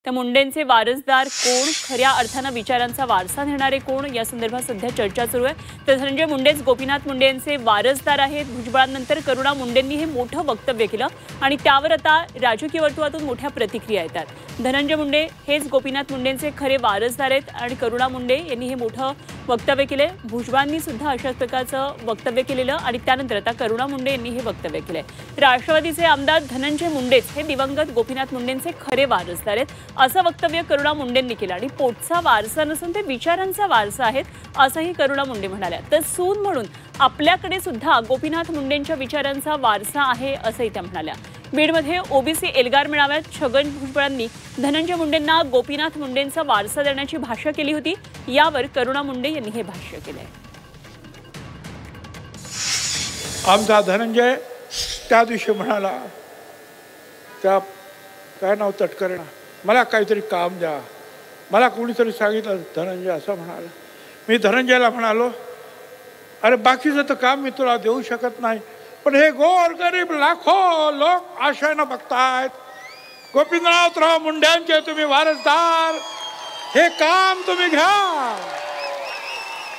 तर मुंडेंचे वारसदार कोण, खऱ्या अर्थानं विचारांचा वारसा नेणारे कोण, या संदर्भात सध्या चर्चा सुरू आहे। तर धनंजय मुंडेच गोपीनाथ मुंडे यांचे वारसदार आहेत। भुजबळांनंतर करुणा मुंडेंनी हे मोठं वक्तव्य केलं आणि त्यावर आता राजकीय वर्तुळातून मोठ्या प्रतिक्रिया येतात। धनंजय मुंडे हेच गोपीनाथ मुंडेंचे खरे वारसदार आहेत आणि करुणा मुंडे यांनी हे मोठं वक्तव्य केले। भुजबळांनी सुद्धा अशाच प्रकारचं वक्तव्य केलेलं आणि त्यानंतर आता करुणा मुंडे यांनी हे वक्तव्य केले। राष्ट्रवादीचे आमदार धनंजय मुंडेच हे दिवंगत गोपीनाथ मुंडेंचे खरे वारसदार आहेत असं वक्तव्य करुणा मुंडेंनी केलं आणि पोटचा वारसा नसून ते विचारांचा वारसा आहेत असंही करुणा मुंडे म्हणाल्या। तर सून म्हणून आपल्याकडे सुद्धा गोपीनाथ मुंडेंच्या विचारांचा वारसा आहे असंही त्या म्हणाल्या। बीडमध्ये ओबीसी एल्गार मेळाव्यात छगन भुजबळांनी धनंजय मुंडेंना गोपीनाथ मुंडेंचा वारसा देण्याची भाषा केली होती। यावर करुणा मुंडे यांनी हे भाष्य केले। आमचा धनंजय त्या दिवशी म्हणाला, त्या काय नाव तटकरेना, मला काहीतरी काम द्या। मला कोणीतरी सांगितलं धनंजय असं म्हणाला। मी धनंजयला म्हणालो, अरे बाकीचं तर काम मी तुला देऊ शकत नाही, पण हे गोरगरीब लाखो लोक आशेनं बघतायत, गोपीनाथराव मुंडेंचे तुम्ही वारसदार, हे काम तुम्ही घ्या,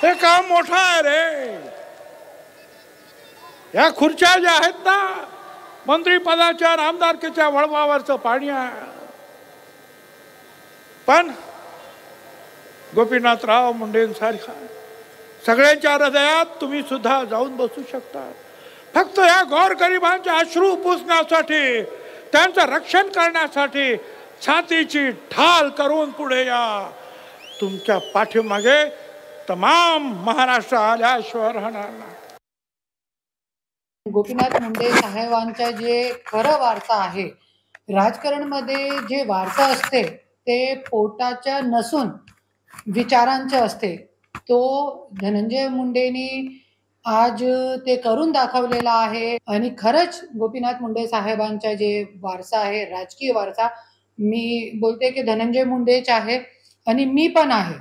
हे काम मोठं आहे रे। या खुर्च्या ज्या आहेत ना, मंत्रिपदाच्या आमदारकीच्या वळवावरचं पाणी आहे, पण गोपीनाथराव मुंडेंसारखा सगळ्यांच्या हृदयात तुम्ही सुद्धा जाऊन बसू शकता। फक्त या गोरगरिबांचे अश्रू पुसण्यासाठी, त्यांचं रक्षण करण्यासाठी छातीची ढाल करून पुढे या। तुमच्या पाठीमागे तमाम महाराष्ट्र आल्याशिवाय राहणार नाही। गोपीनाथ मुंडे साहेबांचा जे खरं वारसा आहे, राजकारणामध्ये जे वारसा असते ते पोटाच्या नसून विचारांचं असते। तो धनंजय मुंडेंनी आज ते करून दाखवलेला आहे आणि खरंच गोपीनाथ मुंडे साहेबांचा जे वारसा आहे, राजकीय वारसा, मी बोलते की धनंजय मुंडेच आहे आणि मी पण आहे।